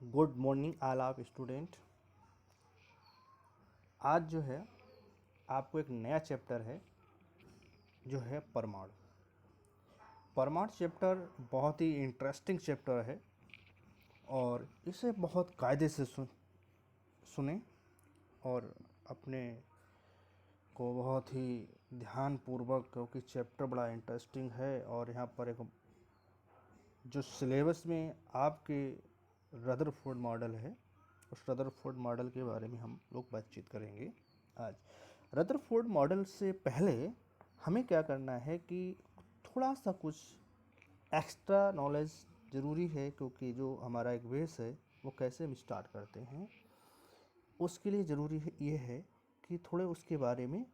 Good morning all of student. आज जो है आपको एक नया चैप्टर है जो है परमाणु। परमाणु चैप्टर बहुत ही इंटरेस्टिंग चैप्टर है और इसे बहुत कायदे से सुने और अपने को बहुत ही ध्यानपूर्वक, क्योंकि चैप्टर बड़ा इंटरेस्टिंग है। और यहाँ पर एक जो सिलेबस में आपके रदरफोर्ड मॉडल है, उस रदरफोर्ड मॉडल के बारे में हम लोग बातचीत करेंगे आज। रदरफोर्ड मॉडल से पहले हमें क्या करना है कि थोड़ा सा कुछ एक्स्ट्रा नॉलेज ज़रूरी है, क्योंकि जो हमारा एक बेस है वो कैसे हम स्टार्ट करते हैं उसके लिए ज़रूरी है ये है कि थोड़े उसके बारे में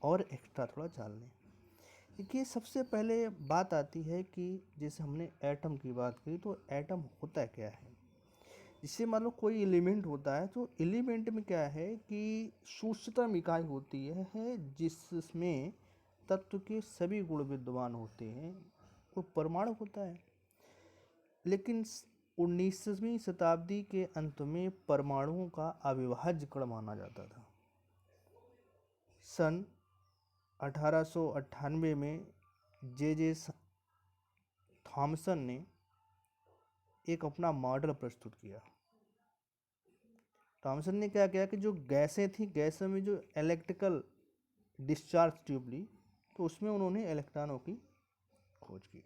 और एक्स्ट्रा थोड़ा जान लें। देखिए, सबसे पहले बात आती है कि जैसे हमने एटम की बात की, तो एटम होता क्या है। इससे मान लो कोई एलिमेंट होता है, तो एलिमेंट में क्या है कि सूक्ष्मतम इकाई होती है जिसमें तत्व के सभी गुण विद्यमान होते हैं, वो परमाणु होता है। लेकिन 19वीं शताब्दी के अंत में परमाणुओं का अविभाज्य कण माना जाता था। सन 1898 में जे थॉमसन ने एक अपना मॉडल प्रस्तुत किया। थॉमसन ने क्या किया कि जो गैसें थी, गैसों में जो इलेक्ट्रिकल डिस्चार्ज ट्यूब ली, तो उसमें उन्होंने इलेक्ट्रॉनों की खोज की।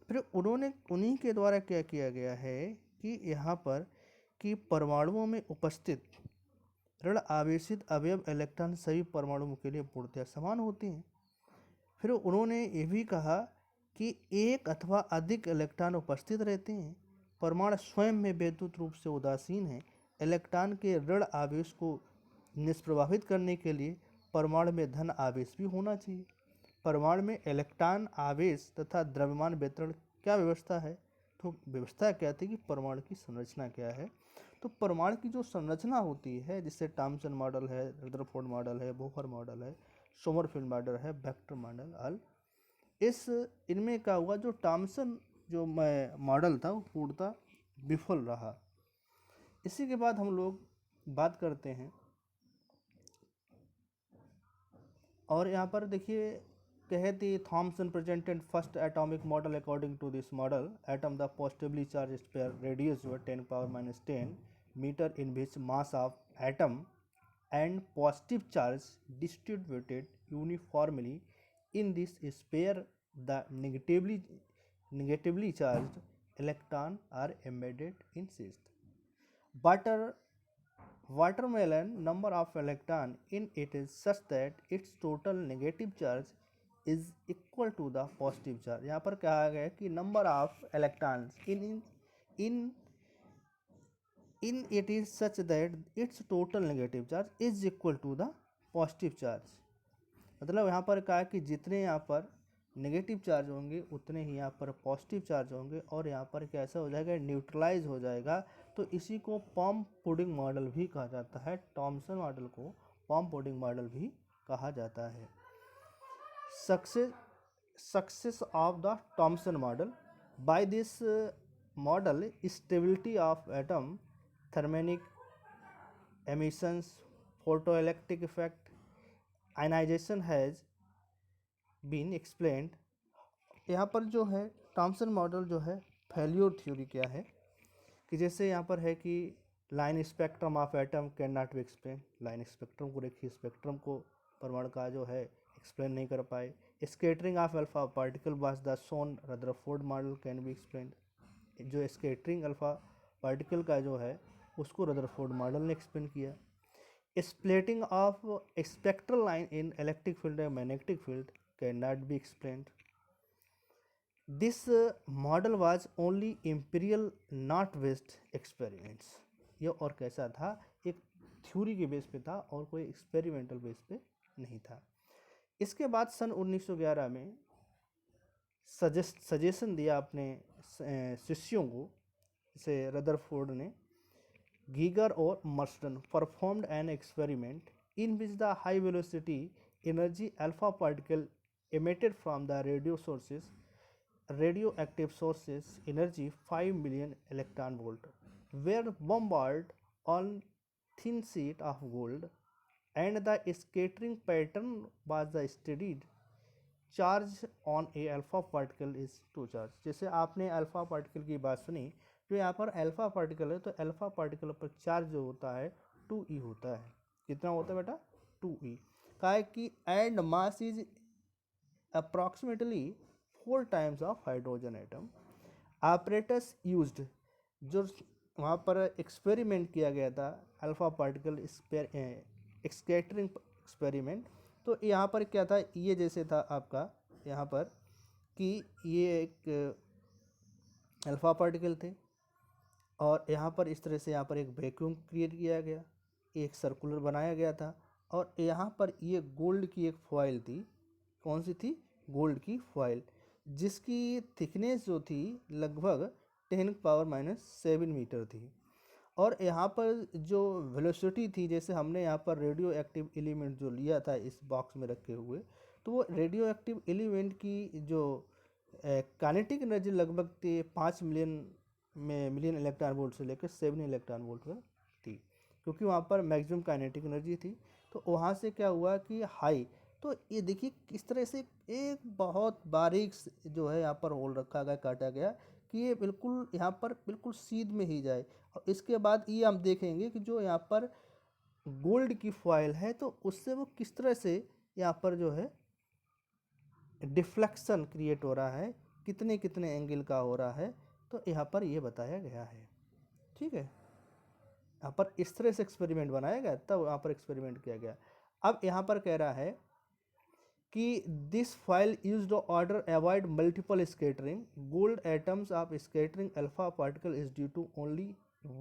फिर उन्हीं के द्वारा क्या किया गया है कि यहाँ पर कि परमाणुओं में उपस्थित ऋण आवेशित अवयव इलेक्ट्रॉन सभी परमाणुओं के लिए पूर्णतः समान होते हैं। फिर उन्होंने ये भी कहा कि एक अथवा अधिक इलेक्ट्रॉन उपस्थित रहते हैं। परमाणु स्वयं में वैद्युत रूप से उदासीन है। इलेक्ट्रॉन के ऋण आवेश को निष्प्रभावित करने के लिए परमाणु में धन आवेश भी होना चाहिए। परमाणु में इलेक्ट्रॉन आवेश तथा द्रव्यमान वितरण क्या व्यवस्था है, तो व्यवस्था क्या थी कि परमाणु की संरचना क्या है। तो परमाणु की जो संरचना होती है, जिससे थॉमसन मॉडल है, रदरफोर्ड मॉडल है, बोहर मॉडल है, सोमरफेल्ड मॉडल है, वेक्टर मॉडल, ऑल इस इनमें क्या हुआ, जो थॉमसन जो मॉडल था वो पूर्णतः विफल रहा। इसी के बाद हम लोग बात करते हैं, और यहाँ पर देखिए कहती Thomson presented first atomic model. According to this model, atom the positively charge sphere radius 10⁻⁻10 metre in which mass of atom and positive charge distributed uniformly in this sphere. The negatively charged electron are embedded in cyst. Watermelon number of electron in it is such that its total negative charge is equal to the positive charge. यहाँ पर कहा गया कि number of electrons in it is such that its total negative charge is equal to the positive charge. मतलब यहाँ पर कहा कि जितने यहाँ पर नेगेटिव चार्ज होंगे उतने ही यहाँ पर पॉजिटिव चार्ज होंगे, और यहाँ पर कैसा हो जाएगा, न्यूट्रलाइज हो जाएगा। तो इसी को पॉम पुडिंग मॉडल भी कहा जाता है। थॉमसन मॉडल को पॉम पुडिंग मॉडल भी कहा जाता है। Success of the Thomson model. By this model stability of atom, thermionic emissions, photoelectric effect, ionization has been explained. यहाँ पर जो है थॉमसन मॉडल जो है फेल्योर थ्योरी क्या है कि जैसे यहाँ पर है कि line spectrum of atom can not B explain. Line spectrum को देखिए, स्पेक्ट्रम को परमाणु का जो है एक्सप्लेन नहीं कर पाए। Scattering of alpha particle was the son Rutherford model can be explain. जो स्केटरिंग अल्फा पार्टिकल का जो है उसको रदरफोर्ड मॉडल ने एक्सप्लेन किया। Splitting of spectral line in electric field and magnetic field can not be explained. This model was only imperial not based experiments. ये और कैसा था, एक थ्योरी के बेस पे था और कोई एक्सपेरिमेंटल बेस पे नहीं था। इसके बाद सन 1911 में सजेशन दिया अपने शिष्यों को, जैसे रदरफोर्ड ने, गीगर और Marsden performed an experiment in which the high velocity energy alpha particle emitted from the radioactive sources energy 5 million electron volt were bombarded on thin sheet of gold, and the scattering pattern was the studied charge on a alpha particle is two charge. जैसे आपने alpha particle की बात सुनी, जो यहाँ पर alpha particle है तो अल्फा पार्टिकल पर चार्ज जो होता है 2e होता है। कितना होता है बेटा? 2e। कहा है कि and mass is approximately 4 times of hydrogen atom. Operators used, जो वहाँ पर एक्सपेरिमेंट किया गया था अल्फा पार्टिकल स्कैटरिंग एक्सपेरिमेंट, तो यहाँ पर क्या था, ये जैसे था आपका यहाँ पर कि ये एक अल्फा पार्टिकल थे और यहाँ पर इस तरह से यहाँ पर एक वैक्यूम क्रिएट किया गया, एक सर्कुलर बनाया गया था, और यहाँ पर ये गोल्ड की एक फॉइल थी। कौन सी थी? गोल्ड की फॉइल, जिसकी थिकनेस जो थी लगभग 10⁻⁷ मीटर थी। और यहाँ पर जो वेलोसिटी थी, जैसे हमने यहाँ पर रेडियो एक्टिव एलिमेंट जो लिया था इस बॉक्स में रखे हुए, तो वो रेडियो एक्टिव एलिमेंट की जो काइनेटिक एनर्जी लगभग थी 5 मिलियन इलेक्ट्रॉन वोल्ट से लेकर 7 इलेक्ट्रॉन वोल्ट तक थी, क्योंकि वहाँ पर मैक्सिमम काइनेटिक एनर्जी थी। तो वहाँ से क्या हुआ कि हाई, तो ये देखिए किस तरह से एक बहुत बारीक जो है यहाँ पर होल रखा गया, काटा गया कि ये बिल्कुल यहाँ पर बिल्कुल सीध में ही जाए। और इसके बाद ये हम देखेंगे कि जो यहाँ पर गोल्ड की फॉइल है तो उससे वो किस तरह से यहाँ पर जो है डिफ्लेक्शन क्रिएट हो रहा है, कितने कितने एंगल का हो रहा है, तो यहाँ पर ये बताया गया है। ठीक है, यहाँ पर इस तरह से एक्सपेरिमेंट बनाया गया, तब यहाँ पर एक्सपेरिमेंट किया गया। अब यहाँ पर कह रहा है कि this foil used order avoid multiple scattering gold atoms of scattering alpha particle is due to only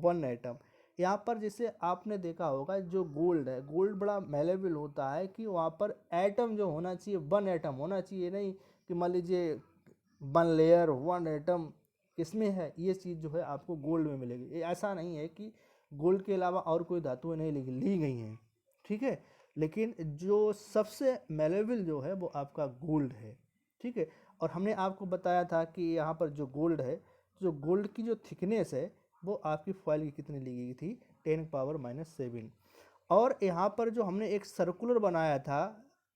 1 atom. यहाँ पर जैसे आपने देखा होगा जो गोल्ड है, गोल्ड बड़ा मेलेबल होता है कि वहाँ पर एटम जो होना चाहिए 1 एटम होना चाहिए, नहीं कि मान लीजिए 1 लेयर 1 एटम किसमें है, ये चीज़ जो है आपको गोल्ड में मिलेगी। ये ऐसा नहीं है कि गोल्ड के अलावा और कोई धातुएं नहीं ली गई हैं, ठीक है, लेकिन जो सबसे मेलेबल जो है वो आपका गोल्ड है। ठीक है, और हमने आपको बताया था कि यहाँ पर जो गोल्ड है, जो गोल्ड की जो थिकनेस है वो आपकी फॉइल की कितनी ली गई थी? 10⁻⁷। और यहाँ पर जो हमने एक सर्कुलर बनाया था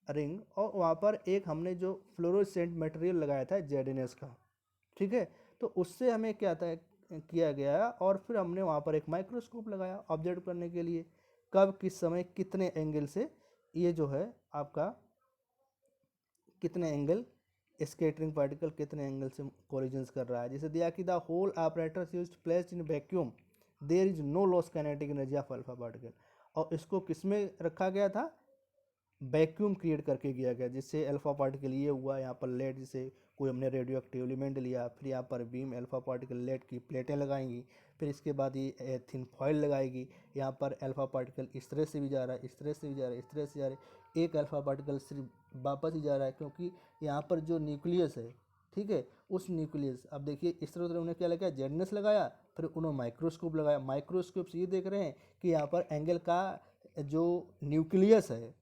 रिंग, और वहाँ पर एक हमने जो फ्लोरोसेंट मटेरियल लगाया था ZnS का, ठीक है, तो उससे हमें क्या था किया गया, और फिर हमने वहाँ पर एक माइक्रोस्कोप लगाया ऑब्जर्व करने के लिए कब किस समय कितने एंगल से ये जो है आपका कितने एंगल स्कैटरिंग पार्टिकल कितने एंगल से कोलिजन्स कर रहा है। जैसे दिया कि the whole operators used placed in vacuum there is no loss kinetic energy of alpha particle. और इसको किस में रखा गया था? वैक्यूम क्रिएट करके किया गया, जिससे अल्फा पार्टिकल ये हुआ यहाँ पर लेड, जिसे कोई हमने रेडियो एक्टिव एलिमेंट लिया, फिर यहाँ पर बीम अल्फा पार्टिकल लेड की प्लेटें लगाएंगी, फिर इसके बाद ये थिन फॉइल लगाएगी, यहाँ पर अल्फा पार्टिकल इस तरह से भी जा रहा है, इस तरह से भी जा रहा है, इस तरह से जा रहा है, एक अल्फा पार्टिकल सिर्फ वापस ही जा रहा है, क्योंकि यहाँ पर जो न्यूक्लियस है, ठीक है, उस न्यूक्लियस, अब देखिए इस तरह उन्होंने क्या लगाया, ZnS लगाया, फिर उन्होंने माइक्रोस्कोप लगाया, माइक्रोस्कोप से ये देख रहे हैं कि यहाँ पर एंगल का जो न्यूक्लियस है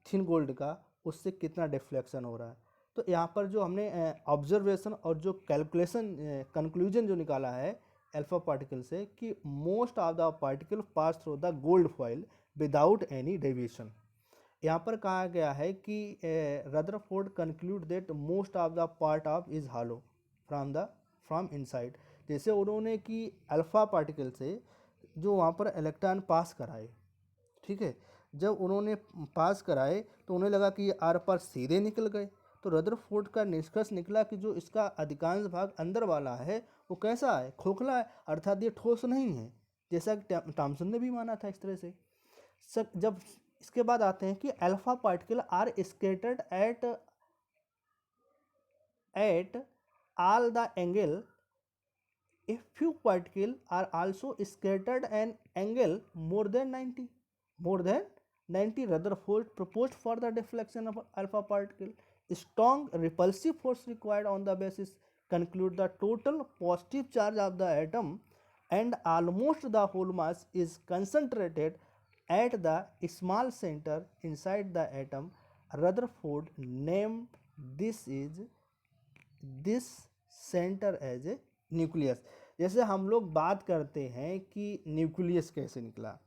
थिन गोल्ड का, उससे कितना डिफ्लेक्शन हो रहा है। तो यहाँ पर जो हमने ऑब्जर्वेशन और जो कैलकुलेशन कंक्लूजन जो निकाला है अल्फा पार्टिकल से, कि most of the particle pass through the gold foil without any deviation. यहाँ पर कहा गया है कि Rutherford conclude that most of the part of is hello from inside. जैसे उन्होंने कि अल्फा पार्टिकल से जो वहाँ पर इलेक्ट्रॉन पास कराए, ठीक है, जब उन्होंने पास कराए तो उन्हें लगा कि ये आर पार सीधे निकल गए, तो रदरफोर्ड का निष्कर्ष निकला कि जो इसका अधिकांश भाग अंदर वाला है वो कैसा है? खोखला है, अर्थात ये ठोस नहीं है, जैसा कि थॉमसन ने भी माना था इस तरह से। जब इसके बाद आते हैं कि alpha particle are scattered at all the angle, a few particles are also scattered an angle more than 90. Rutherford proposed for the deflection of alpha particle. Strong repulsive force required on the basis conclude the total positive charge of the atom and almost the whole mass is concentrated at the small center inside the atom. Rutherford named this center as a nucleus. जैसे हम लोग बात करते हैं कि nucleus कैसे निकला,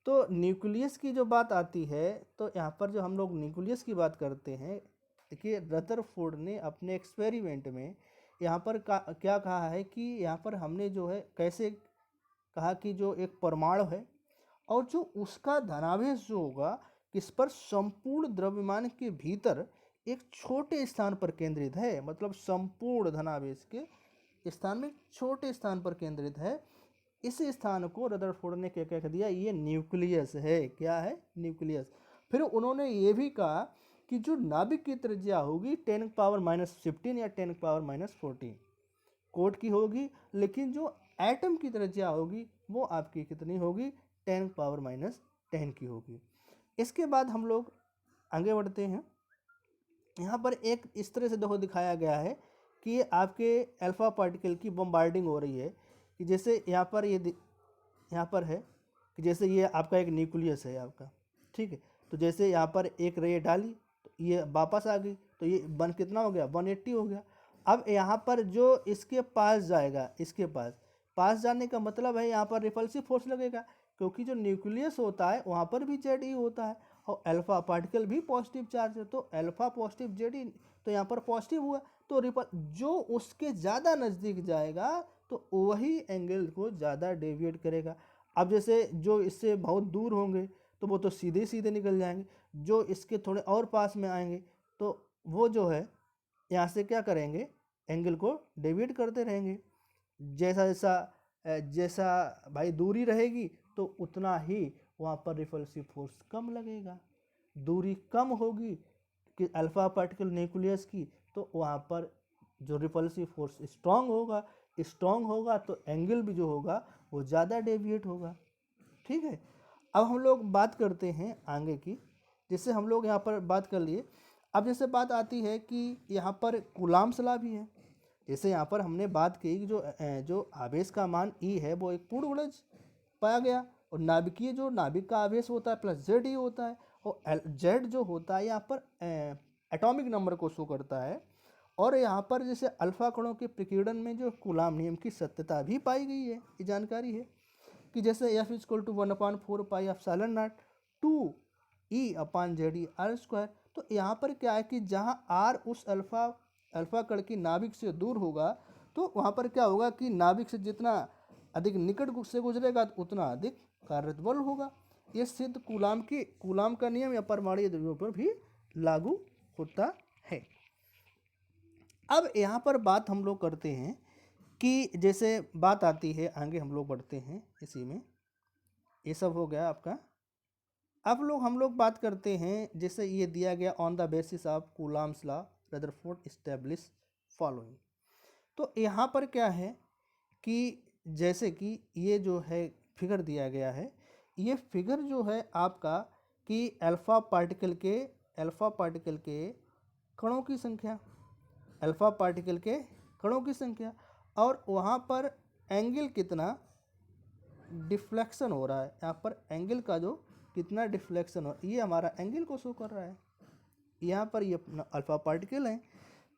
तो न्यूक्लियस की जो बात आती है तो यहाँ पर जो हम लोग न्यूक्लियस की बात करते हैं, देखिए रदरफोर्ड ने अपने एक्सपेरिमेंट में यहाँ पर क्या कहा है कि यहाँ पर हमने जो है कैसे कहा कि जो एक परमाणु है और जो उसका धनावेश जो होगा किस पर, संपूर्ण द्रव्यमान के भीतर एक छोटे स्थान पर केंद्रित है, मतलब संपूर्ण धनावेश के स्थान में छोटे स्थान पर केंद्रित है। इस स्थान को रदरफोर्ड ने क्या कह दिया, ये न्यूक्लियस है। क्या है? न्यूक्लियस। फिर उन्होंने ये भी कहा कि जो नाभिक की त्रिज्या होगी 10⁻⁻15 या 10⁻⁻14 कोट की होगी, लेकिन जो एटम की त्रिज्या होगी वो आपकी कितनी होगी, 10⁻⁻10 की होगी। इसके बाद हम लोग आगे बढ़ते हैं। यहाँ पर एक इस तरह से देखो दिखाया गया है कि आपके अल्फा पार्टिकल की बम्बार्डिंग हो रही है, कि जैसे यहाँ पर यहाँ पर है कि जैसे ये आपका एक न्यूक्लियस है आपका, ठीक है। तो जैसे यहाँ पर एक रे डाली तो ये वापस आ गई, तो ये कितना हो गया, 180 हो गया। अब यहाँ पर जो इसके पास जाएगा, इसके पास जाने का मतलब है यहाँ पर रिपल्सिव फोर्स लगेगा, क्योंकि जो न्यूक्लियस होता है वहाँ पर भी जेड ई होता है और अल्फा पार्टिकल भी पॉजिटिव चार्ज है, तो अल्फा पॉजिटिव जेड ई, तो यहाँ पर पॉजिटिव हुआ, तो जो उसके ज़्यादा नज़दीक जाएगा तो वही एंगल को ज़्यादा डेविएट करेगा। अब जैसे जो इससे बहुत दूर होंगे तो वो तो सीधे सीधे निकल जाएंगे, जो इसके थोड़े और पास में आएंगे तो वो जो है यहाँ से क्या करेंगे, एंगल को डेविएट करते रहेंगे। जैसा जैसा जैसा भाई दूरी रहेगी तो उतना ही वहाँ पर रिपल्सिव फोर्स कम लगेगा। दूरी कम होगी कि अल्फा पार्टिकल न्यूक्लियस की, तो वहाँ पर जो रिपल्सिव फोर्स स्ट्रॉन्ग होगा तो एंगल भी जो होगा वो ज़्यादा डेविएट होगा, ठीक है। अब हम लोग बात करते हैं आगे की, जैसे हम लोग यहाँ पर बात कर लिए। अब जैसे बात आती है कि यहाँ पर कूलाम्ब्स लॉ भी है। जैसे यहाँ पर हमने बात की कि जो आवेश का मान ई है वो एक पूर्ण गुणज पाया गया, और नाभिक का आवेश होता है प्लस जेड ई होता है, और जेड जो होता है यहाँ पर एटॉमिक नंबर को शो करता है। और यहाँ पर जैसे अल्फा कणों के प्रकीर्णन में जो कूलाम्ब नियम की सत्यता भी पाई गई है, ये जानकारी है कि जैसे F = 1/4πε0 2E/ZE² तो यहाँ पर क्या है कि जहाँ R उस अल्फा कण की नाभिक से दूर होगा तो वहाँ पर क्या होगा कि नाभिक से जितना अधिक निकट से गुजरेगा तो उतना अधिक कार्यरत बल होगा। ये सिद्ध कूलाम्ब का नियम या परमाणु द्रव्यों पर भी लागू होता है। अब यहाँ पर बात हम लोग करते हैं कि जैसे बात आती है, आगे हम लोग बढ़ते हैं इसी में, ये सब हो गया आपका। अब हम लोग बात करते हैं, जैसे ये दिया गया on the basis of Coulomb's law Rutherford establish following. तो यहाँ पर क्या है कि जैसे कि ये जो है फिगर दिया गया है, ये फिगर जो है आपका कि अल्फा पार्टिकल के कणों की संख्या, और वहाँ पर एंगल कितना डिफ्लेक्शन हो रहा है, यहाँ पर एंगल का जो कितना डिफ्लेक्शन हो, ये हमारा एंगल को शो कर रहा है। यहाँ पर ये अल्फा पार्टिकल है।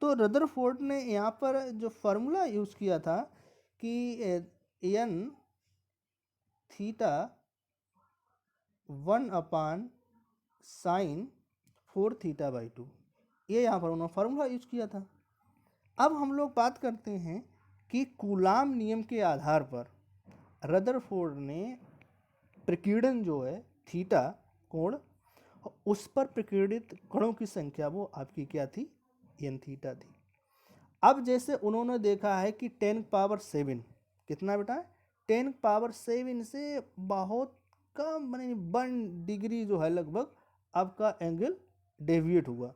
तो रदरफोर्ड ने यहाँ पर जो फार्मूला यूज़ किया था कि n थीटा 1/sin 4θ/2, ये यहाँ पर उन्होंने फार्मूला यूज किया था। अब हम लोग बात करते हैं कि कूलाम्ब नियम के आधार पर रदरफोर्ड ने प्रकीर्णन जो है थीटा कोण, उस पर प्रकीर्णित कणों की संख्या वो आपकी क्या थी, n थीटा थी। अब जैसे उन्होंने देखा है कि 10⁻7 कितना बेटा, 10⁻7 से बहुत कम, माने 1 डिग्री जो है लगभग आपका एंगल डेविएट हुआ,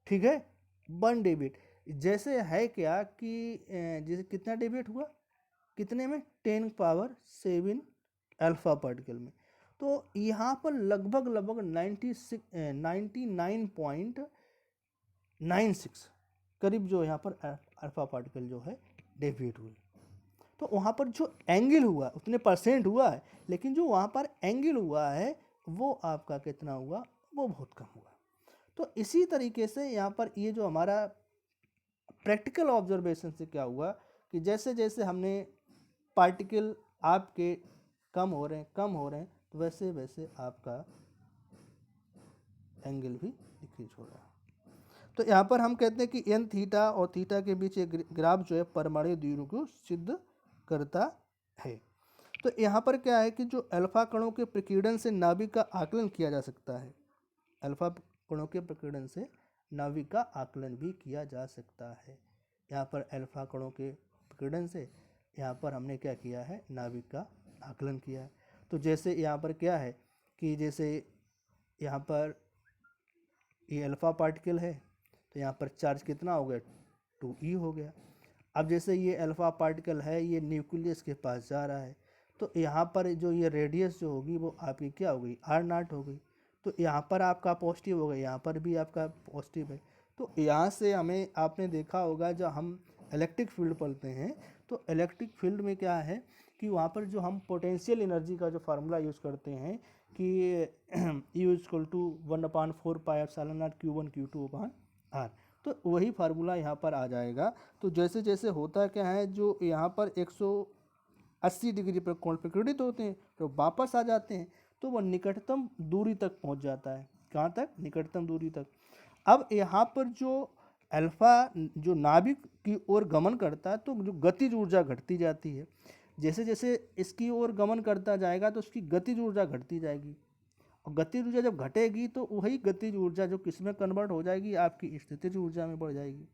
ठीक है। 1 डेविएट जैसे है क्या कि जैसे कितना डेविएट हुआ, कितने में, 10⁻7 अल्फा पार्टिकल में। तो यहाँ पर लगभग 99.96 करीब जो यहाँ पर अल्फा पार्टिकल जो है डेविएट हुई। तो वहाँ पर जो एंगल हुआ उतने परसेंट हुआ है, लेकिन जो वहाँ पर एंगल हुआ है वो आपका कितना हुआ, वो बहुत कम हुआ। तो इसी तरीके से यहाँ पर ये जो हमारा प्रैक्टिकल ऑब्जर्वेशन से क्या हुआ कि जैसे जैसे हमने पार्टिकल आपके कम हो रहे हैं तो वैसे वैसे आपका एंगल भी डिक्रीज हो रहा है। तो यहाँ पर हम कहते हैं कि एन थीटा और थीटा के बीच एक ग्राफ जो है परमाणु दूरी को सिद्ध करता है। तो यहाँ पर क्या है कि जो अल्फा कणों के प्रकीर्णन से नाभिक का आकलन किया जा सकता है, अल्फा कणों के प्रकीर्णन से नाभिक का आकलन भी किया जा सकता है। यहाँ पर अल्फा कणों के प्रकीर्णन से यहाँ पर हमने क्या किया है, नाभिक का आकलन किया है। तो जैसे यहाँ पर क्या है कि जैसे यहाँ पर ये अल्फा पार्टिकल है तो यहाँ पर चार्ज कितना हो गया, 2e हो गया। अब जैसे ये अल्फा पार्टिकल है ये न्यूक्लियस के पास जा रहा है तो यहाँ पर जो ये रेडियस जो होगी वो आपकी क्या हो गई, r0 हो गई। तो यहाँ पर आपका पॉजिटिव हो गया, यहाँ पर भी आपका पॉजिटिव है। तो यहाँ से हमें आपने देखा होगा जब हम इलेक्ट्रिक फील्ड पढ़ते हैं तो इलेक्ट्रिक फील्ड में क्या है कि वहाँ पर जो हम पोटेंशियल एनर्जी का जो फार्मूला यूज़ करते हैं कि U equal to 1/4 pi epsilon naught Q1 Q2 upon R, तो वही फार्मूला यहाँ पर आ जाएगा। तो जैसे जैसे होता क्या है, जो यहाँ पर 180 डिग्री पर कोण प्रकृत होते हैं तो वापस आ जाते हैं तो वह निकटतम दूरी तक पहुँच जाता है। कहाँ तक, निकटतम दूरी तक। अब यहाँ पर जो अल्फा जो नाभिक की ओर गमन करता है तो जो गतिज ऊर्जा घटती जाती है, जैसे जैसे इसकी ओर गमन करता जाएगा तो उसकी गतिज ऊर्जा घटती जाएगी, और गतिज ऊर्जा जब घटेगी तो वही गतिज ऊर्जा जो किस में कन्वर्ट हो जाएगी, आपकी स्थितिज ऊर्जा में बढ़ जाएगी।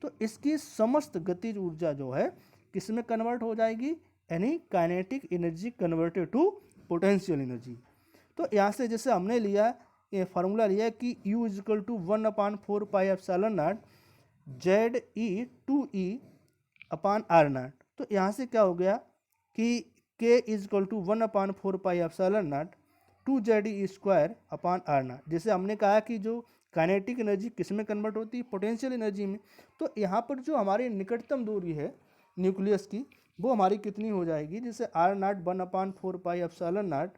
तो इसकी समस्त गतिज ऊर्जा जो है किस में कन्वर्ट हो जाएगी, यानी kinetic energy converted to potential energy. तो यहाँ से जैसे हमने लिया ये फार्मूला लिया कि U equal to 1/4 pi epsilon naught ZE2E upon R0। तो यहाँ से क्या हो गया कि K equal to 1/4 pi epsilon naught 2ZE square upon R0। जैसे हमने कहा कि जो काइनेटिक एनर्जी किस में कन्वर्ट होती है, पोटेंशियल एनर्जी में। तो यहाँ पर जो हमारी निकटतम दूरी है न्यूक्लियस की वो हमारी कितनी हो जाएगी, जैसे R0 1/4 pi epsilon not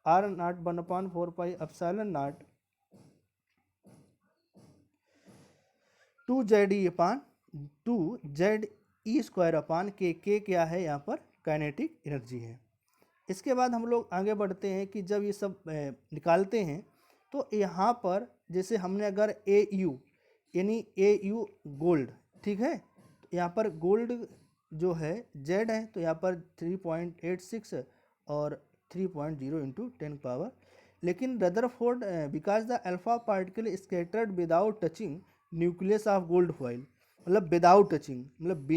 R0 1/4 pi epsilon naught 2ZE upon 2ZE square upon K क्या है यहाँ पर, काइनेटिक एनर्जी है। इसके बाद हम लोग आगे बढ़ते हैं कि जब ये सब निकालते हैं तो यहाँ पर जैसे हमने अगर AU यानी AU गोल्ड, ठीक है, तो यहाँ पर गोल्ड जो है Z है तो यहाँ पर 3.86 और 3.0 इंटू 10 पावर। लेकिन Rutherford because the alpha particle scattered without touching nucleus of gold foil, मतलब विदाउट टचिंग मतलब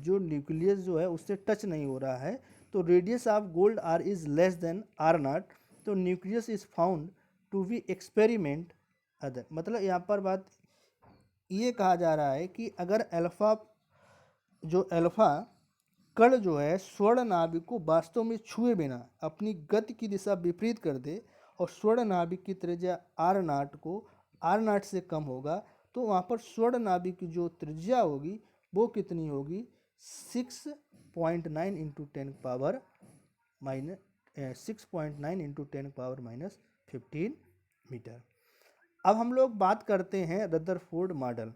जो न्यूक्लियस जो है उससे टच नहीं हो रहा है, तो radius of gold R is less than R0, तो nucleus is found to be experiment other. मतलब यहाँ पर बात ये कहा जा रहा है कि अगर अल्फा कण जो है स्वर्ण नाभिक को वास्तव में छुए बिना अपनी गति की दिशा विपरीत कर दे और स्वर्ण नाभिक की त्रिज्या R0 को R0 से कम होगा, तो वहाँ पर स्वर्ण नाभिक की जो त्रिज्या होगी वो कितनी होगी, 6.9 इंटू 10 पावर माइनस 15 मीटर। अब हम लोग बात करते हैं रदरफोर्ड मॉडल,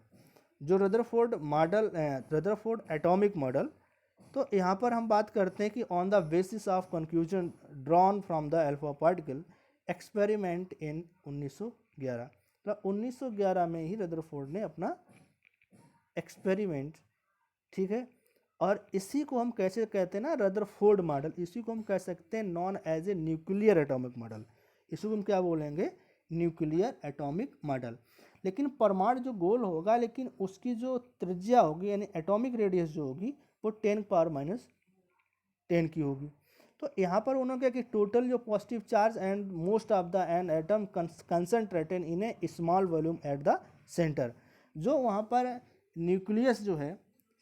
जो रदरफोर्ड एटॉमिक मॉडल। तो यहाँ पर हम बात करते हैं कि on the basis of conclusion drawn from the alpha particle experiment in 1911, मतलब 1911 में ही रदरफोर्ड ने अपना एक्सपेरिमेंट, ठीक है, और इसी को हम कैसे कहते हैं ना, रदरफोर्ड मॉडल, इसी को हम कह सकते हैं known as a nuclear atomic model. इसी को हम क्या बोलेंगे, न्यूक्लियर एटॉमिक मॉडल। लेकिन परमाणु जो गोल होगा लेकिन उसकी जो त्रिज्या होगी यानी एटॉमिक रेडियस जो होगी वो 10 पावर माइनस 10 की होगी। तो यहाँ पर उन्होंने क्या कि टोटल जो positive charge and most of the an atom concentrated in A small volume at the centre, जो वहाँ पर न्यूक्लियस जो है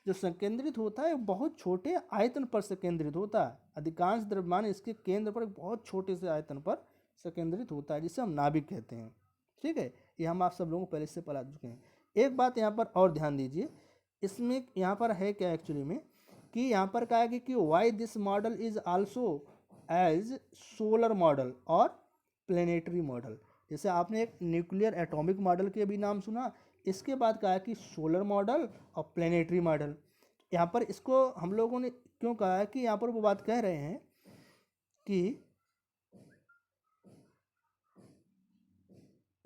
जो संकेंद्रित होता है बहुत छोटे आयतन पर संकेंद्रित होता है। अधिकांश द्रव्यमान इसके केंद्र पर बहुत छोटे से आयतन पर संकेंद्रित होता है, जिसे हम नाभिक कहते हैं। ठीक है, ये हम आप सब लोगों को पहले से पढ़ा चुके हैं। एक बात यहाँ पर और ध्यान दीजिए, इसमें यहाँ पर है क्या एक्चुअली में कि यहाँ पर कहा है कि why this model is also as solar model और प्लेनेटरी मॉडल। जैसे आपने एक न्यूक्लियर एटॉमिक मॉडल के भी नाम सुना, इसके बाद कहा कि सोलर मॉडल और प्लेनेटरी मॉडल। यहाँ पर इसको हम लोगों ने क्यों कहा है कि यहाँ पर वो बात कह रहे हैं कि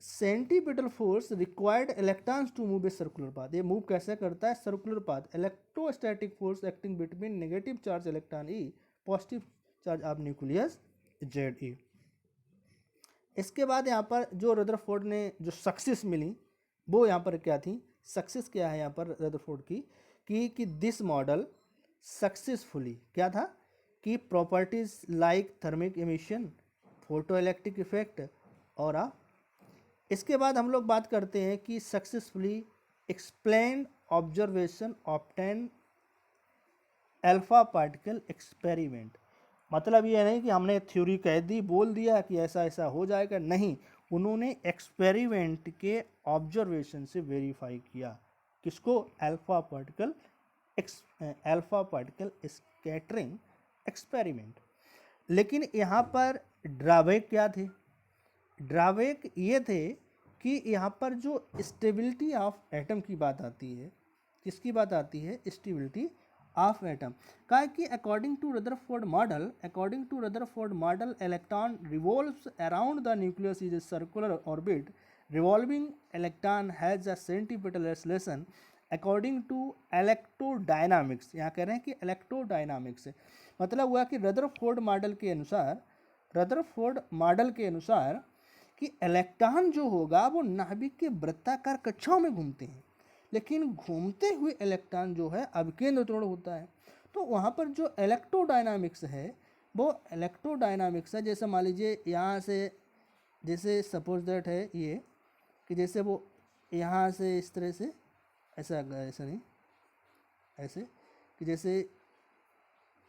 centripetal force required electrons to move a circular path. ये मूव कैसे करता है? Circular path. Electrostatic force acting between negative charge electron e, positive charge of nucleus Z e. इसके बाद यहाँ पर जो रदरफोर्ड ने जो सक्सेस मिली वो यहाँ पर क्या थी? सक्सेस क्या है यहाँ पर रदरफोर्ड की कि दिस मॉडल सक्सेसफुली क्या था कि properties like thermic emission, photo electric effect और इसके बाद हम लोग बात करते हैं कि successfully explain observation obtain alpha particle experiment. मतलब ये नहीं कि हमने थ्योरी कह दी, बोल दिया कि ऐसा ऐसा हो जाएगा, नहीं, उन्होंने एक्सपेरिमेंट के ऑब्जर्वेशन से वेरीफाई किया। किसको? Alpha particle scattering experiment. लेकिन यहाँ पर ड्रॉबैक क्या थे? ड्रॉबैक ये थे कि यहाँ पर जो स्टेबिलिटी ऑफ एटम की बात आती है, किसकी बात आती है? Stability of atom. कहा है कि according to Rutherford model electron revolves around the nucleus is a circular orbit. Revolving electron has a centripetal acceleration according to electrodynamics. यहाँ कह रहे हैं कि इलेक्ट्रोडायनामिक्स मतलब हुआ कि रदरफोर्ड मॉडल के अनुसार कि इलेक्ट्रॉन जो होगा वो नाभिक के वृत्ताकार कक्षाओं में घूमते हैं, लेकिन घूमते हुए इलेक्ट्रॉन जो है अभिकेंद्र त्वरण होता है। तो वहाँ पर जो इलेक्ट्रोडायनामिक्स है वो इलेक्ट्रोडायनामिक्स है। जैसे मान लीजिए यहाँ से, जैसे सपोज दैट है ये कि जैसे वो यहाँ से इस तरह से ऐसा नहीं, ऐसे कि जैसे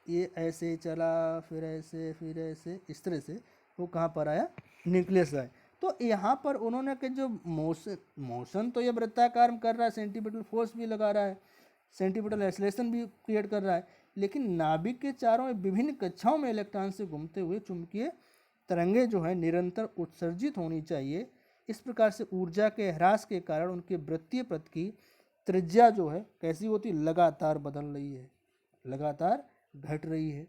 ये ऐसे चला, फिर ऐसे इस तरह से वो कहाँ पर आया? न्यूक्लियस आए। तो यहाँ पर उन्होंने कि जो मोशन तो ये वृत्ताकार में कर रहा है, सेंटीपिटल फोर्स भी लगा रहा है, सेंटीपिटल एक्सेलरेशन भी क्रिएट कर रहा है, लेकिन नाभिक के चारों विभिन्न कक्षाओं में इलेक्ट्रॉन से घूमते हुए चुंबकीय तरंगे जो है निरंतर उत्सर्जित होनी चाहिए। इस प्रकार से ऊर्जा के ह्रास के कारण उनके वृत्तीय पथ की त्रिज्या जो है कैसी होती? लगातार बदल रही है, लगातार घट रही है।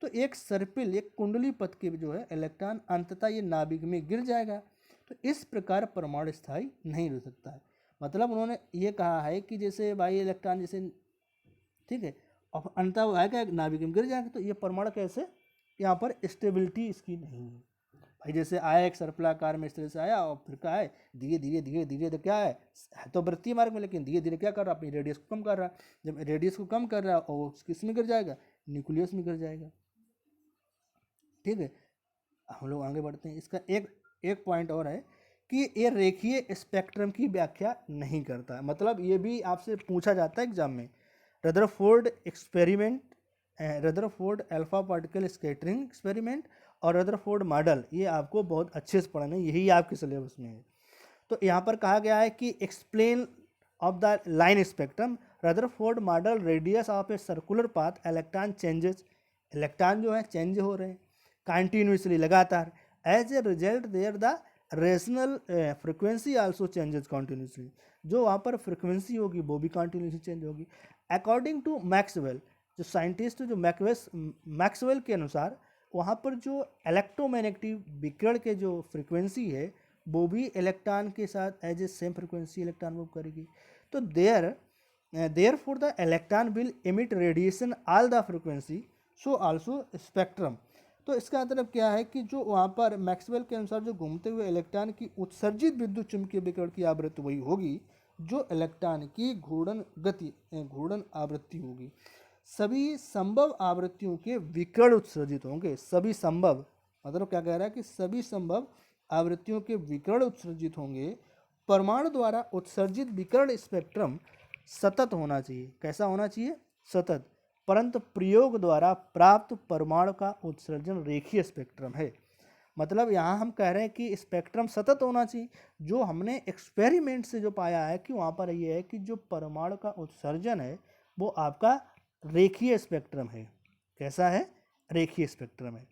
तो एक सर्पिल, एक कुंडली पथ के जो है इलेक्ट्रॉन अंततः ये नाभिक में गिर जाएगा। तो इस प्रकार परमाणु स्थायी नहीं रह सकता है। मतलब उन्होंने ये कहा है कि जैसे भाई इलेक्ट्रॉन जैसे, ठीक है, और अंततः आएगा नाभिक में गिर जाएगा, तो ये परमाणु कैसे? यहाँ पर स्टेबिलिटी इसकी नहीं है भाई। जैसे आया एक सर्पिलाकार में इस तरह से आया और फिर क्या है? धीरे तो क्या है तो वृत्तीय मार्ग में, लेकिन धीरे धीरे क्या कर रहा है? अपनी रेडियस को कम कर रहा है। जब रेडियस को कम कर रहा है और किस में गिर जाएगा? न्यूक्लियस में गिर जाएगा। ठीक है, हम लोग आगे बढ़ते हैं। इसका एक पॉइंट और है कि ये रेखीय स्पेक्ट्रम की व्याख्या नहीं करता है। मतलब ये भी आपसे पूछा जाता है एग्जाम में। Rutherford experiment, Rutherford alpha particle scattering experiment और रदरफोर्ड मॉडल, ये आपको बहुत अच्छे से पढ़ना है, यही आपके सिलेबस में है। तो यहाँ पर कहा गया है कि explain of the line spectrum, Rutherford model radius of a circular path electron changes. Electron जो है चेंज हो रहे हैं कंटिन्यूसली, लगातार। As a result there the rational frequency also changes continuously. जो वहाँ पर फ्रिक्वेंसी होगी वो भी कंटिन्यूसली चेंज होगी। अकॉर्डिंग टू मैक्सवेल, जो साइंटिस्ट जो मैक्सवेल के अनुसार वहाँ पर जो इलेक्ट्रोमैग्नेटिक विकिरण के जो फ्रिक्वेंसी है वो भी इलेक्ट्रॉन के साथ as a same frequency electron move करेगी। तो therefore the electron will emit radiation all the frequency, so also spectrum. तो इसका मतलब क्या है कि जो वहाँ पर मैक्सवेल के अनुसार जो घूमते हुए इलेक्ट्रॉन की उत्सर्जित विद्युत चुम्बकीय विकिरण की आवृत्ति वही होगी जो इलेक्ट्रॉन की घूर्णन आवृत्ति होगी। सभी संभव आवृत्तियों के विकिरण उत्सर्जित होंगे। सभी संभव मतलब क्या कह रहा है कि सभी संभव आवृत्तियों के विकिरण उत्सर्जित होंगे। परमाणु द्वारा उत्सर्जित विकिरण स्पेक्ट्रम सतत होना चाहिए। कैसा होना चाहिए? सतत। परंतु प्रयोग द्वारा प्राप्त परमाणु का उत्सर्जन रेखीय स्पेक्ट्रम है। मतलब यहाँ हम कह रहे हैं कि स्पेक्ट्रम सतत होना चाहिए। जो हमने एक्सपेरिमेंट से जो पाया है कि वहाँ पर ये है कि जो परमाणु का उत्सर्जन है वो आपका रेखीय स्पेक्ट्रम है। कैसा है? रेखीय स्पेक्ट्रम है।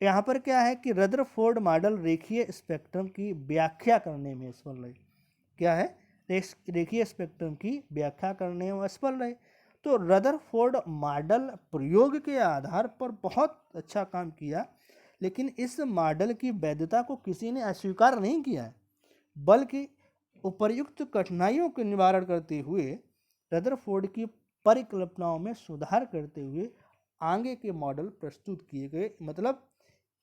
यहाँ पर क्या है कि रदरफोर्ड मॉडल रेखीय स्पेक्ट्रम की व्याख्या करने में असफल रहे। क्या है? रेखीय स्पेक्ट्रम की व्याख्या करने में असफल रहे। तो रदरफोर्ड मॉडल प्रयोग के आधार पर बहुत अच्छा काम किया, लेकिन इस मॉडल की वैधता को किसी ने अस्वीकार नहीं किया है, बल्कि उपर्युक्त कठिनाइयों के निवारण करते हुए रदरफोर्ड की परिकल्पनाओं में सुधार करते हुए आगे के मॉडल प्रस्तुत किए गए। मतलब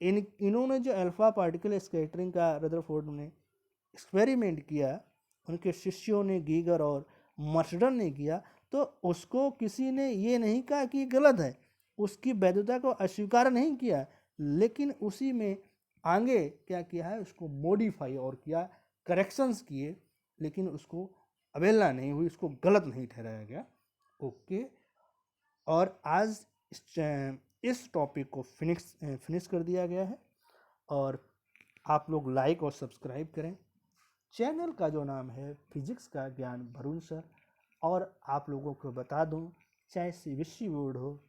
इन्होंने जो अल्फा पार्टिकल स्कैटरिंग का रदरफोर्ड ने एक्सपेरिमेंट किया, उनके शिष्यों ने गीगर और मर्सडन ने किया, तो उसको किसी ने ये नहीं कहा कि गलत है, उसकी वैधता को अस्वीकार नहीं किया, लेकिन उसी में आगे क्या किया है, उसको मॉडिफाई और किया, करेक्शंस किए, लेकिन उसको अवहेलना नहीं हुई, उसको गलत नहीं ठहराया गया। ओके, और आज इस टॉपिक को फिनिश कर दिया गया है, और आप लोग लाइक और सब्सक्राइब करें। चैनल का जो नाम है फिजिक्स का ज्ञान वरुण सर। और आप लोगों को बता दूं, चाहे सीबीएसई बोर्ड हो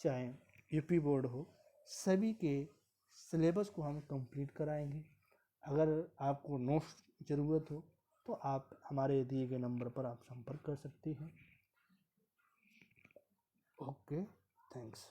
चाहे यूपी बोर्ड हो, सभी के सिलेबस को हम कंप्लीट कराएंगे। अगर आपको नोट्स ज़रूरत हो तो आप हमारे दिए गए नंबर पर आप संपर्क कर सकते हैं। Okay, thanks.